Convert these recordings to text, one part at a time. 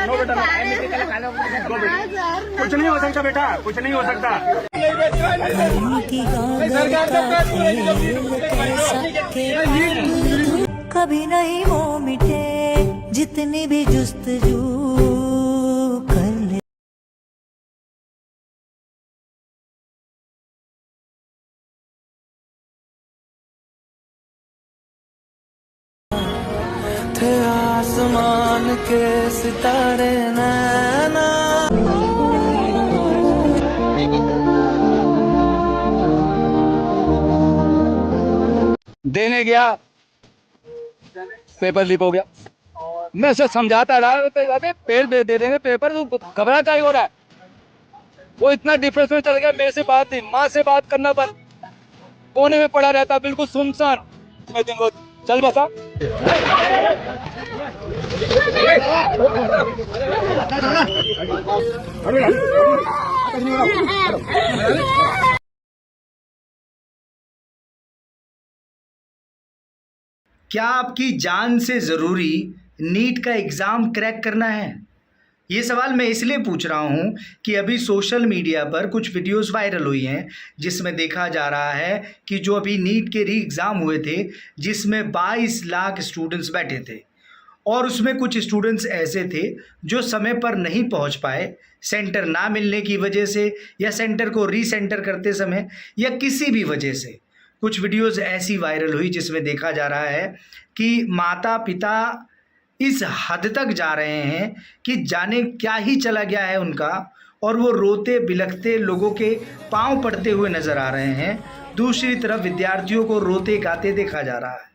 No बेटा, कुछ नहीं हो सकता बेटा, कुछ नहीं हो सकता। कभी नहीं वो मिटे जितनी भी जुस्तजू कर ले। थे आसमान के सितारे नैना। देने गया, पेपर लीक हो गया। मैं उसे समझाता रहा, अबे पेड़ दे देंगे पेपर, तो घबरा क्या हो रहा है। वो इतना डिप्रेशन में चल गया, मेरे से बात नहीं, माँ से बात करना बंद, कोने में पड़ा रहता, बिल्कुल सुनसान। मैं दिन को चल बसा। क्या आपकी जान से ज़रूरी नीट का एग्ज़ाम क्रैक करना है? ये सवाल मैं इसलिए पूछ रहा हूँ कि अभी सोशल मीडिया पर कुछ वीडियोस वायरल हुई हैं जिसमें देखा जा रहा है कि जो अभी नीट के री एग्ज़ाम हुए थे जिसमें 22 लाख स्टूडेंट्स बैठे थे और उसमें कुछ स्टूडेंट्स ऐसे थे जो समय पर नहीं पहुंच पाए, सेंटर ना मिलने की वजह से या सेंटर को रीसेंटर करते समय या किसी भी वजह से। कुछ वीडियोस ऐसी वायरल हुई जिसमें देखा जा रहा है कि माता पिता इस हद तक जा रहे हैं कि जाने क्या ही चला गया है उनका, और वो रोते बिलखते लोगों के पांव पड़ते हुए नज़र आ रहे हैं। दूसरी तरफ विद्यार्थियों को रोते गाते देखा जा रहा है।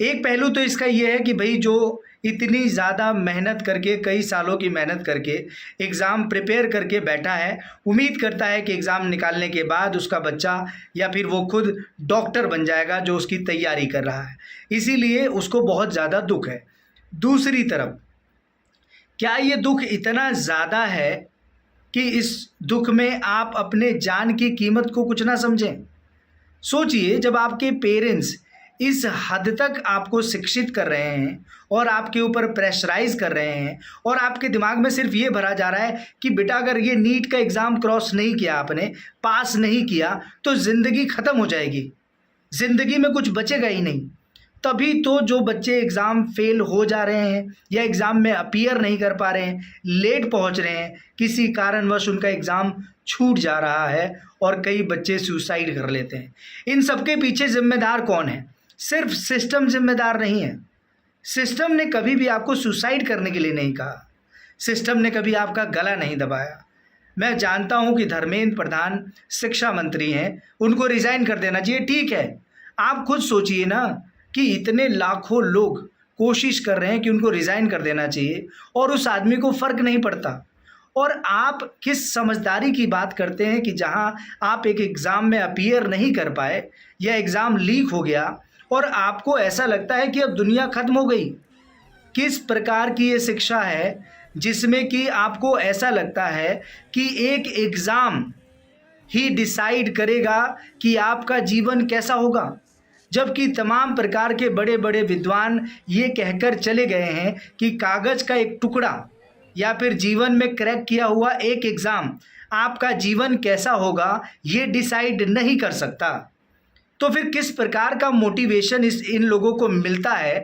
एक पहलू तो इसका ये है कि भाई जो इतनी ज़्यादा मेहनत करके, कई सालों की मेहनत करके एग्ज़ाम प्रिपेयर करके बैठा है, उम्मीद करता है कि एग्ज़ाम निकालने के बाद उसका बच्चा या फिर वो खुद डॉक्टर बन जाएगा जो उसकी तैयारी कर रहा है, इसीलिए उसको बहुत ज़्यादा दुख है। दूसरी तरफ क्या ये दुख इतना ज़्यादा है कि इस दुख में आप अपने जान की कीमत को कुछ ना समझें? सोचिए, जब आपके पेरेंट्स इस हद तक आपको शिक्षित कर रहे हैं और आपके ऊपर प्रेशराइज कर रहे हैं और आपके दिमाग में सिर्फ ये भरा जा रहा है कि बेटा अगर ये नीट का एग्ज़ाम क्रॉस नहीं किया, आपने पास नहीं किया तो ज़िंदगी ख़त्म हो जाएगी, ज़िंदगी में कुछ बचेगा ही नहीं। तभी तो जो बच्चे एग्ज़ाम फेल हो जा रहे हैं या एग्ज़ाम में अपीयर नहीं कर पा रहे हैं, लेट पहुंच रहे हैं, किसी कारणवश उनका एग्ज़ाम छूट जा रहा है और कई बच्चे सुसाइड कर लेते हैं। इन सबके पीछे जिम्मेदार कौन है? सिर्फ सिस्टम जिम्मेदार नहीं है। सिस्टम ने कभी भी आपको सुसाइड करने के लिए नहीं कहा, सिस्टम ने कभी आपका गला नहीं दबाया। मैं जानता हूं कि धर्मेंद्र प्रधान शिक्षा मंत्री हैं, उनको रिज़ाइन कर देना चाहिए, ठीक है। आप खुद सोचिए ना कि इतने लाखों लोग कोशिश कर रहे हैं कि उनको रिज़ाइन कर देना चाहिए और उस आदमी को फ़र्क नहीं पड़ता। और आप किस समझदारी की बात करते हैं कि जहां आप एक एग्ज़ाम में अपीयर नहीं कर पाए या एग्ज़ाम लीक हो गया और आपको ऐसा लगता है कि अब दुनिया ख़त्म हो गई। किस प्रकार की ये शिक्षा है जिसमें कि आपको ऐसा लगता है कि एक एग्ज़ाम ही डिसाइड करेगा कि आपका जीवन कैसा होगा, जबकि तमाम प्रकार के बड़े बड़े विद्वान ये कहकर चले गए हैं कि कागज़ का एक टुकड़ा या फिर जीवन में क्रैक किया हुआ एक एग्ज़ाम आपका जीवन कैसा होगा ये डिसाइड नहीं कर सकता। तो फिर किस प्रकार का मोटिवेशन इन लोगों को मिलता है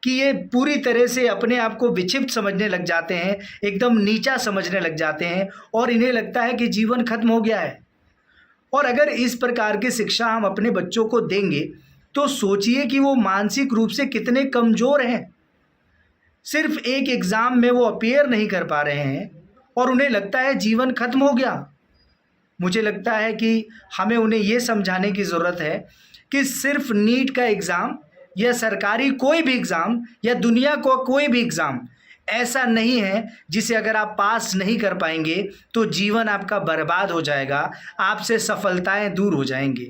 कि ये पूरी तरह से अपने आप को विक्षिप्त समझने लग जाते हैं, एकदम नीचा समझने लग जाते हैं और इन्हें लगता है कि जीवन खत्म हो गया है। और अगर इस प्रकार की शिक्षा हम अपने बच्चों को देंगे तो सोचिए कि वो मानसिक रूप से कितने कमज़ोर हैं। सिर्फ एक एग्ज़ाम में वो अपीयर नहीं कर पा रहे हैं और उन्हें लगता है जीवन खत्म हो गया। मुझे लगता है कि हमें उन्हें ये समझाने की ज़रूरत है कि सिर्फ नीट का एग्ज़ाम या सरकारी कोई भी एग्ज़ाम या दुनिया को कोई भी एग्ज़ाम ऐसा नहीं है जिसे अगर आप पास नहीं कर पाएंगे तो जीवन आपका बर्बाद हो जाएगा, आपसे सफलताएं दूर हो जाएंगी।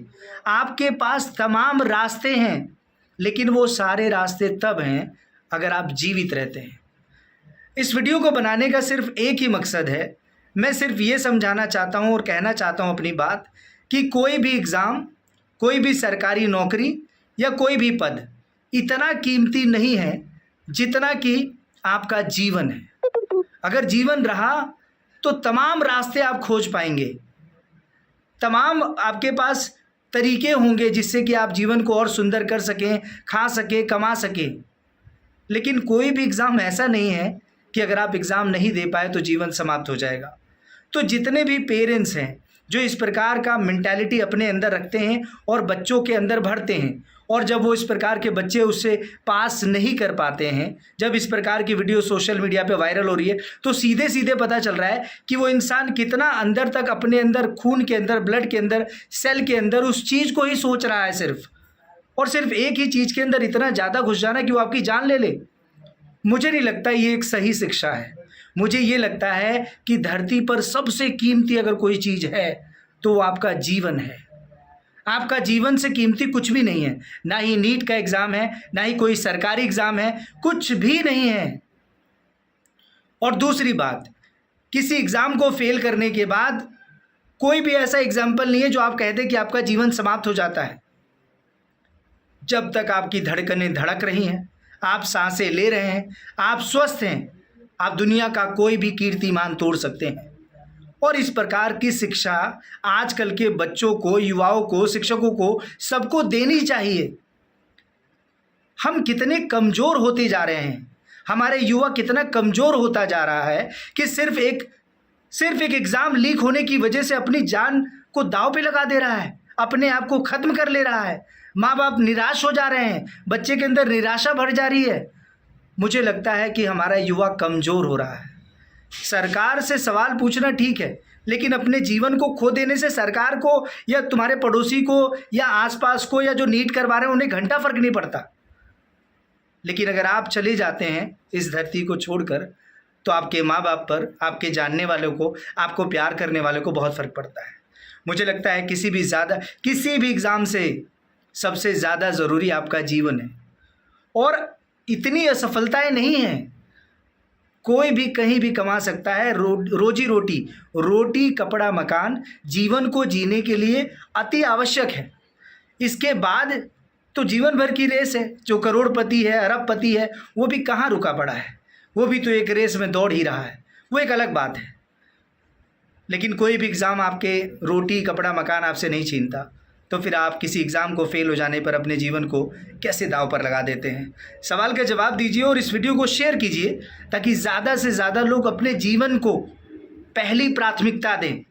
आपके पास तमाम रास्ते हैं, लेकिन वो सारे रास्ते तब हैं अगर आप जीवित रहते हैं। इस वीडियो को बनाने का सिर्फ एक ही मकसद है, मैं सिर्फ ये समझाना चाहता हूँ और कहना चाहता हूँ अपनी बात कि कोई भी एग्ज़ाम, कोई भी सरकारी नौकरी या कोई भी पद इतना कीमती नहीं है जितना कि आपका जीवन है। अगर जीवन रहा तो तमाम रास्ते आप खोज पाएंगे, तमाम आपके पास तरीके होंगे जिससे कि आप जीवन को और सुंदर कर सकें, खा सकें, कमा सकें। लेकिन कोई भी एग्ज़ाम ऐसा नहीं है कि अगर आप एग्ज़ाम नहीं दे पाए तो जीवन समाप्त हो जाएगा। तो जितने भी पेरेंट्स हैं जो इस प्रकार का मेंटालिटी अपने अंदर रखते हैं और बच्चों के अंदर भरते हैं, और जब वो इस प्रकार के बच्चे उससे पास नहीं कर पाते हैं, जब इस प्रकार की वीडियो सोशल मीडिया पे वायरल हो रही है, तो सीधे सीधे पता चल रहा है कि वो इंसान कितना अंदर तक अपने अंदर, खून के अंदर, ब्लड के अंदर, सेल के अंदर उस चीज़ को ही सोच रहा है सिर्फ, और सिर्फ एक ही चीज़ के अंदर इतना ज़्यादा घुस जाना कि वो आपकी जान ले ले। मुझे नहीं लगता ये एक सही शिक्षा है। मुझे ये लगता है कि धरती पर सबसे कीमती अगर कोई चीज़ है तो वो आपका जीवन है। आपका जीवन से कीमती कुछ भी नहीं है, ना ही नीट का एग्ज़ाम है, ना ही कोई सरकारी एग्ज़ाम है, कुछ भी नहीं है। और दूसरी बात, किसी एग्ज़ाम को फेल करने के बाद कोई भी ऐसा एग्जाम्पल नहीं है जो आप कहते कि आपका जीवन समाप्त हो जाता है। जब तक आपकी धड़कनें धड़क रही हैं, आप सांसें ले रहे हैं, आप स्वस्थ हैं, आप दुनिया का कोई भी कीर्तिमान तोड़ सकते हैं। और इस प्रकार की शिक्षा आजकल के बच्चों को, युवाओं को, शिक्षकों को, सबको देनी चाहिए। हम कितने कमज़ोर होते जा रहे हैं, हमारे युवा कितना कमज़ोर होता जा रहा है कि सिर्फ एक एग्ज़ाम लीक होने की वजह से अपनी जान को दांव पे लगा दे रहा है, अपने आप को ख़त्म कर ले रहा है। माँ बाप निराश हो जा रहे हैं, बच्चे के अंदर निराशा भर जा रही है। मुझे लगता है कि हमारा युवा कमज़ोर हो रहा है। सरकार से सवाल पूछना ठीक है, लेकिन अपने जीवन को खो देने से सरकार को या तुम्हारे पड़ोसी को या आसपास को या जो नीट करवा रहे हैं उन्हें घंटा फ़र्क नहीं पड़ता। लेकिन अगर आप चले जाते हैं इस धरती को छोड़कर, तो आपके माँ बाप पर, आपके जानने वालों को, आपको प्यार करने वालों को बहुत फ़र्क पड़ता है। मुझे लगता है किसी भी एग्ज़ाम से सबसे ज़्यादा ज़रूरी आपका जीवन है। और इतनी असफलताएं नहीं हैं, कोई भी कहीं भी कमा सकता है। रोजी रोटी कपड़ा मकान जीवन को जीने के लिए अति आवश्यक है। इसके बाद तो जीवन भर की रेस है। जो करोड़पति है, अरबपति है, वो भी कहाँ रुका पड़ा है, वो भी तो एक रेस में दौड़ ही रहा है, वो एक अलग बात है। लेकिन कोई भी एग्ज़ाम आपके रोटी कपड़ा मकान आपसे नहीं छीनता, तो फिर आप किसी एग्ज़ाम को फेल हो जाने पर अपने जीवन को कैसे दांव पर लगा देते हैं? सवाल का जवाब दीजिए और इस वीडियो को शेयर कीजिए ताकि ज़्यादा से ज़्यादा लोग अपने जीवन को पहली प्राथमिकता दें।